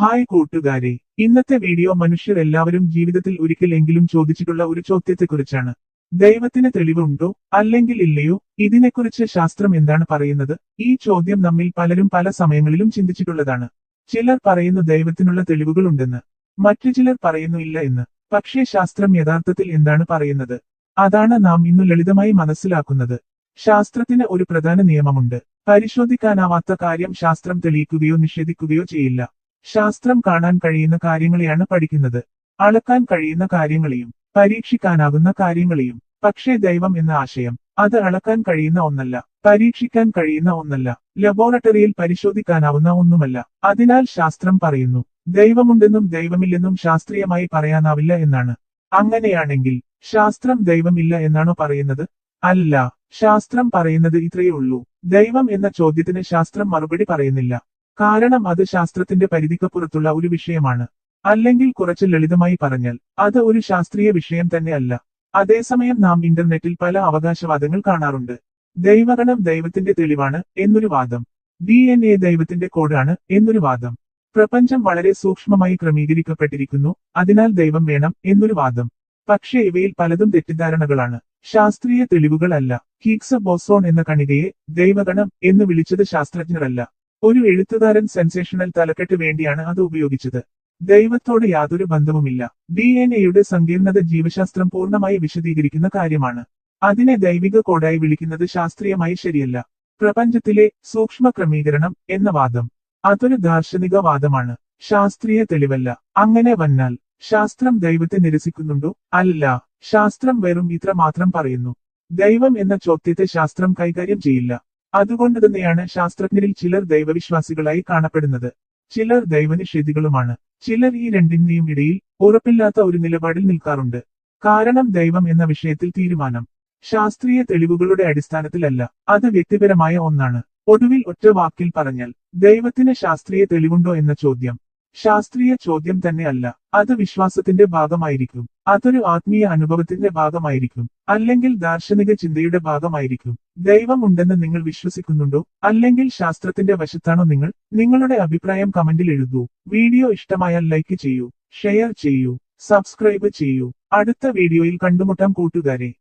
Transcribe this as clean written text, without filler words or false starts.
Hi കൂട്ടുകാരെ, ഇന്നത്തെ video മനുഷ്യർ എല്ലാവരും ജീവിതത്തിൽ ഒരിക്കൽ എങ്കിലും ചോദിച്ചിട്ടുള്ള ഒരു ചോദ്യത്തെക്കുറിച്ചാണ്. ദൈവത്തിന് തെളിവുണ്ടോ അല്ലെങ്കിൽ ഇല്ലയോ? ഇതിനെക്കുറിച്ച് ശാസ്ത്രം എന്താണ് പറയുന്നത്? ഈ ചോദ്യം നമ്മിൽ പലരും പല സമയങ്ങളിലും ചിന്തിച്ചിട്ടുള്ളതാണ്. ചിലർ പറയുന്നു ദൈവത്തിനുള്ള തെളിവുകൾ ഉണ്ടെന്ന്, മറ്റു ചിലർ പറയുന്നു ഇല്ല എന്ന്. പക്ഷേ ശാസ്ത്രം യഥാർത്ഥത്തിൽ എന്താണ് പറയുന്നത്? അതാണ് നാം ഇന്നു ലളിതമായി മനസ്സിലാക്കുന്നത്. ശാസ്ത്രത്തിന് ഒരു പ്രധാന നിയമമുണ്ട്. പരിശോധിക്കാനാവാത്ത കാര്യം ശാസ്ത്രം തെളിയിക്കുകയോ നിഷേധിക്കുകയോ ചെയ്യില്ല. ശാസ്ത്രം കാണാൻ കഴിയുന്ന കാര്യങ്ങളെയാണ് പഠിക്കുന്നത്, അളക്കാൻ കഴിയുന്ന കാര്യങ്ങളെയും പരീക്ഷിക്കാനാകുന്ന കാര്യങ്ങളെയും. പക്ഷേ ദൈവം എന്ന ആശയം അത് അളക്കാൻ കഴിയുന്ന ഒന്നല്ല, പരീക്ഷിക്കാൻ കഴിയുന്ന ഒന്നല്ല, ലബോറട്ടറിയിൽ പരിശോധിക്കാനാവുന്ന ഒന്നുമല്ല. അതിനാൽ ശാസ്ത്രം പറയുന്നു ദൈവമുണ്ടെന്നും ദൈവമില്ലെന്നും ശാസ്ത്രീയമായി പറയാനാവില്ല എന്നാണ്. അങ്ങനെയാണെങ്കിൽ ശാസ്ത്രം ദൈവമില്ല എന്നാണോ പറയുന്നത്? അല്ല, ശാസ്ത്രം പറയുന്നത് ഇത്രയേ ഉള്ളൂ. ദൈവം എന്ന ചോദ്യത്തിന് ശാസ്ത്രം മറുപടി പറയുന്നില്ല. കാരണം അത് ശാസ്ത്രത്തിന്റെ പരിധിക്കപ്പുറത്തുള്ള ഒരു വിഷയമാണ്. അല്ലെങ്കിൽ കുറച്ച് ലളിതമായി പറഞ്ഞാൽ അത് ഒരു ശാസ്ത്രീയ വിഷയം തന്നെ അല്ല. അതേസമയം നാം ഇന്റർനെറ്റിൽ പല അവകാശവാദങ്ങൾ കാണാറുണ്ട്. ദൈവഗണം ദൈവത്തിന്റെ തെളിവാണ് എന്നൊരു വാദം, DNA ദൈവത്തിന്റെ കോഡാണ് എന്നൊരു വാദം, പ്രപഞ്ചം വളരെ സൂക്ഷ്മമായി ക്രമീകരിക്കപ്പെട്ടിരിക്കുന്നു, അതിനാൽ ദൈവം വേണം എന്നൊരു വാദം. പക്ഷേ ഇവയിൽ പലതും തെറ്റിദ്ധാരണകളാണ്, ശാസ്ത്രീയ തെളിവുകൾ അല്ല. ഹിഗ്സ് ബോസോൺ എന്ന കണികയെ ദൈവഗണം എന്ന് വിളിച്ചത് ശാസ്ത്രജ്ഞരല്ല, ഒരു എഴുത്തുകാരൻ സെൻസേഷണൽ തലക്കെട്ട് വേണ്ടിയാണ് അത് ഉപയോഗിച്ചത്. ദൈവത്തോട് യാതൊരു ബന്ധവുമില്ല. DNAയുടെ സങ്കീർണത ജീവശാസ്ത്രം പൂർണ്ണമായി വിശദീകരിക്കുന്ന കാര്യമാണ്. അതിനെ ദൈവിക കോഡായി വിളിക്കുന്നത് ശാസ്ത്രീയമായി ശരിയല്ല. പ്രപഞ്ചത്തിലെ സൂക്ഷ്മ ക്രമീകരണം എന്ന വാദം അതൊരു ദാർശനിക വാദമാണ്, ശാസ്ത്രീയ തെളിവല്ല. അങ്ങനെ വന്നാൽ ശാസ്ത്രം ദൈവത്തെ നിരസിക്കുന്നുണ്ടോ? അല്ല, ശാസ്ത്രം വെറും ഇത്ര മാത്രം പറയുന്നു: ദൈവം എന്ന ചോദ്യത്തെ ശാസ്ത്രം കൈകാര്യം ചെയ്യില്ല. അതുകൊണ്ട് തന്നെയാണ് ശാസ്ത്രജ്ഞരിൽ ചിലർ ദൈവവിശ്വാസികളായി കാണപ്പെടുന്നത്, ചിലർ ദൈവനിഷേധികളുമാണ്. ചിലർ ഈ രണ്ടിന്റെയും ഇടയിൽ ഉറപ്പില്ലാത്ത ഒരു നിലപാടിൽ നിൽക്കാറുണ്ട്. കാരണം ദൈവം എന്ന വിഷയത്തിൽ തീരുമാനം ശാസ്ത്രീയ തെളിവുകളുടെ അടിസ്ഥാനത്തിലല്ല, അത് വ്യക്തിപരമായ ഒന്നാണ്. ഒടുവിൽ ഒറ്റ വാക്കിൽ പറഞ്ഞാൽ ദൈവത്തിന് ശാസ്ത്രീയ തെളിവുണ്ടോ എന്ന ചോദ്യം ശാസ്ത്രീയ ചോദ്യം തന്നെ അല്ല, അത് വിശ്വാസത്തിന്റെ ഭാഗമായിരിക്കും. അതൊരു ആത്മീയ അനുഭവത്തിന്റെ ഭാഗമായിരിക്കും, അല്ലെങ്കിൽ ദാർശനിക ചിന്തയുടെ ഭാഗമായിരിക്കും. ദൈവം ഉണ്ടെന്ന് നിങ്ങൾ വിശ്വസിക്കുന്നുണ്ടോ? അല്ലെങ്കിൽ ശാസ്ത്രത്തിന്റെ വശത്താണോ നിങ്ങൾ? നിങ്ങളുടെ അഭിപ്രായം കമന്റിൽ എഴുതൂ. വീഡിയോ ഇഷ്ടമായാൽ ലൈക്ക് ചെയ്യൂ, ഷെയർ ചെയ്യൂ, സബ്സ്ക്രൈബ് ചെയ്യൂ. അടുത്ത വീഡിയോയിൽ കണ്ടുമുട്ടാം കൂട്ടുകാരെ.